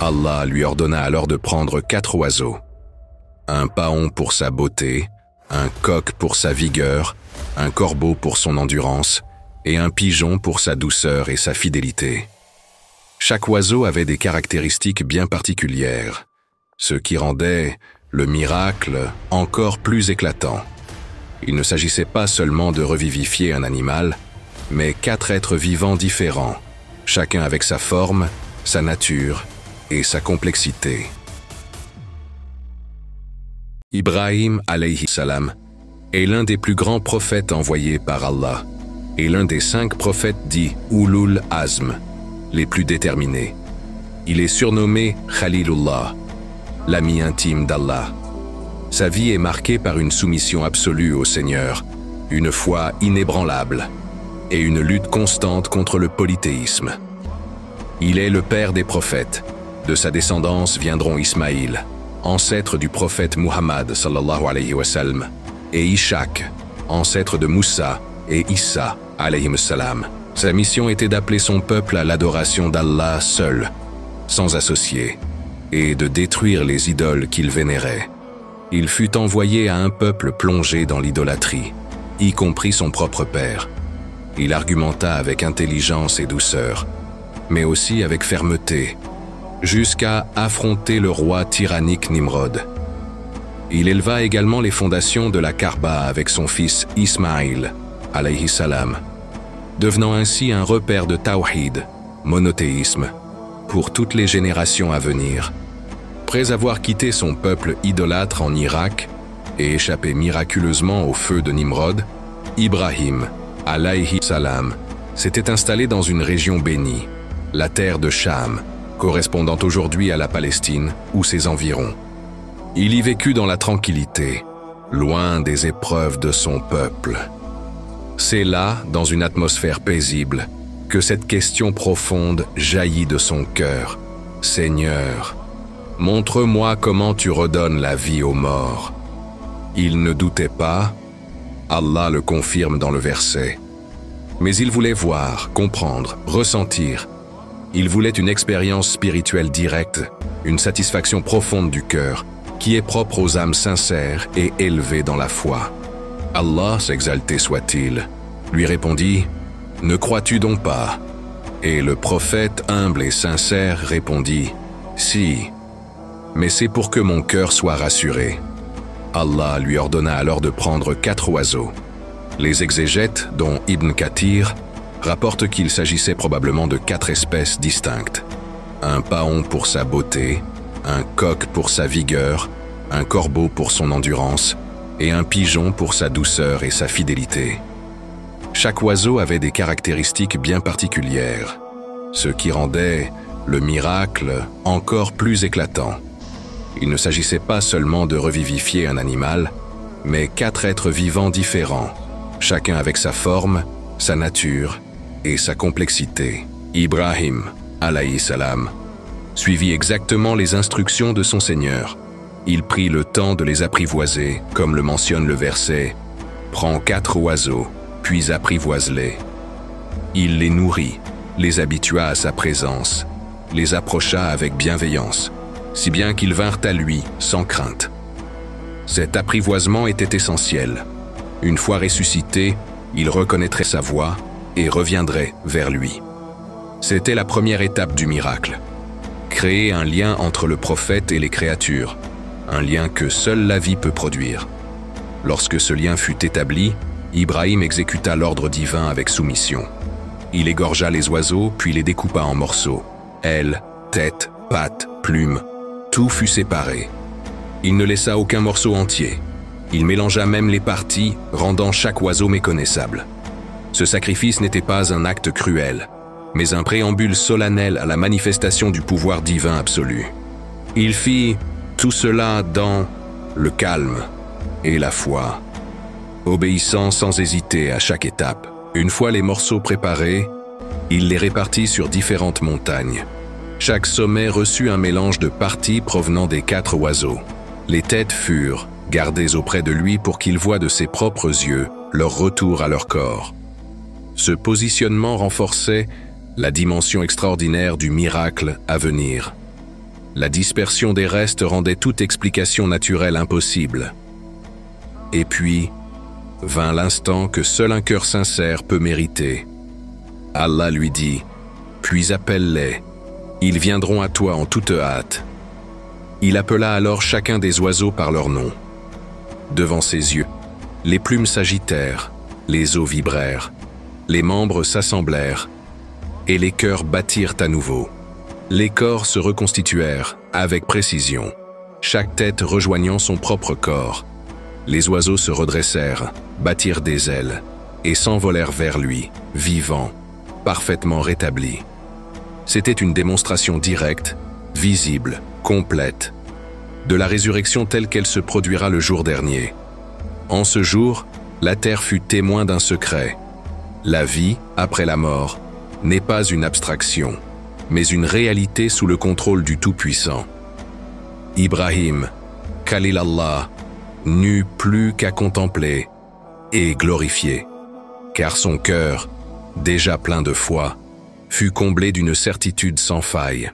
Allah lui ordonna alors de prendre 4 oiseaux. Un paon pour sa beauté, un coq pour sa vigueur, un corbeau pour son endurance et un pigeon pour sa douceur et sa fidélité. Chaque oiseau avait des caractéristiques bien particulières, ce qui rendait le miracle encore plus éclatant. Il ne s'agissait pas seulement de revivifier un animal, mais 4 êtres vivants différents, chacun avec sa forme, sa nature et sa complexité. Ibrahim alayhi salam est l'un des plus grands prophètes envoyés par Allah et l'un des 5 prophètes dits Ulul Azm, les plus déterminés. Il est surnommé Khalilullah, l'ami intime d'Allah. Sa vie est marquée par une soumission absolue au Seigneur, une foi inébranlable et une lutte constante contre le polythéisme. Il est le père des prophètes. De sa descendance viendront Ismaïl, ancêtre du prophète Muhammad sallallahu alayhi wa sallam, et Ishaq, ancêtre de Moussa et Issa alayhim salam. Sa mission était d'appeler son peuple à l'adoration d'Allah seul, sans associé, et de détruire les idoles qu'il vénérait. Il fut envoyé à un peuple plongé dans l'idolâtrie, y compris son propre père. Il argumenta avec intelligence et douceur, mais aussi avec fermeté, jusqu'à affronter le roi tyrannique Nimrod. Il éleva également les fondations de la Kaaba avec son fils Ismaïl, alayhi salam, devenant ainsi un repère de tawhid, monothéisme, pour toutes les générations à venir. Après avoir quitté son peuple idolâtre en Irak et échappé miraculeusement au feu de Nimrod, Ibrahim, alayhi salam, s'était installé dans une région bénie, la terre de Cham, correspondant aujourd'hui à la Palestine ou ses environs. Il y vécut dans la tranquillité, loin des épreuves de son peuple. C'est là, dans une atmosphère paisible, que cette question profonde jaillit de son cœur. « Seigneur, montre-moi comment tu redonnes la vie aux morts. » Il ne doutait pas, Allah le confirme dans le verset. Mais il voulait voir, comprendre, ressentir. Il voulait une expérience spirituelle directe, une satisfaction profonde du cœur, qui est propre aux âmes sincères et élevées dans la foi. Allah, s'exalté soit-il, lui répondit « Ne crois-tu donc pas ?» Et le prophète humble et sincère répondit « Si, mais c'est pour que mon cœur soit rassuré. » Allah lui ordonna alors de prendre 4 oiseaux. Les exégètes, dont Ibn Kathir, rapportent qu'il s'agissait probablement de 4 espèces distinctes. Un paon pour sa beauté, un coq pour sa vigueur, un corbeau pour son endurance et un pigeon pour sa douceur et sa fidélité. Chaque oiseau avait des caractéristiques bien particulières, ce qui rendait le miracle encore plus éclatant. Il ne s'agissait pas seulement de revivifier un animal, mais 4 êtres vivants différents, chacun avec sa forme, sa nature et sa complexité. Ibrahim, alayhi salam, suivit exactement les instructions de son Seigneur. Il prit le temps de les apprivoiser, comme le mentionne le verset « Prends 4 oiseaux, puis apprivoise-les. » Il les nourrit, les habitua à sa présence, les approcha avec bienveillance, si bien qu'ils vinrent à lui sans crainte. Cet apprivoisement était essentiel. Une fois ressuscité, il reconnaîtrait sa voix et reviendrait vers lui. C'était la première étape du miracle. Créer un lien entre le prophète et les créatures, un lien que seule la vie peut produire. Lorsque ce lien fut établi, Ibrahim exécuta l'ordre divin avec soumission. Il égorgea les oiseaux puis les découpa en morceaux. Ailes, tête, pattes, plumes, tout fut séparé. Il ne laissa aucun morceau entier. Il mélangea même les parties, rendant chaque oiseau méconnaissable. Ce sacrifice n'était pas un acte cruel, mais un préambule solennel à la manifestation du pouvoir divin absolu. Il fit tout cela dans le calme et la foi, obéissant sans hésiter à chaque étape. Une fois les morceaux préparés, il les répartit sur différentes montagnes. Chaque sommet reçut un mélange de parties provenant des 4 oiseaux. Les têtes furent gardées auprès de lui pour qu'il voie de ses propres yeux leur retour à leur corps. Ce positionnement renforçait la dimension extraordinaire du miracle à venir. La dispersion des restes rendait toute explication naturelle impossible. Et puis, vint l'instant que seul un cœur sincère peut mériter. Allah lui dit, puis appelle-les, ils viendront à toi en toute hâte. Il appela alors chacun des oiseaux par leur nom. Devant ses yeux, les plumes s'agitèrent, les os vibrèrent, les membres s'assemblèrent, et les cœurs battirent à nouveau. Les corps se reconstituèrent avec précision, chaque tête rejoignant son propre corps. Les oiseaux se redressèrent, battirent des ailes, et s'envolèrent vers lui, vivants, parfaitement rétablis. C'était une démonstration directe, visible, complète, de la résurrection telle qu'elle se produira le jour dernier. En ce jour, la terre fut témoin d'un secret. La vie, après la mort, n'est pas une abstraction, mais une réalité sous le contrôle du Tout-Puissant. Ibrahim, Khalil Allah, n'eut plus qu'à contempler et glorifier, car son cœur, déjà plein de foi, fut comblé d'une certitude sans faille.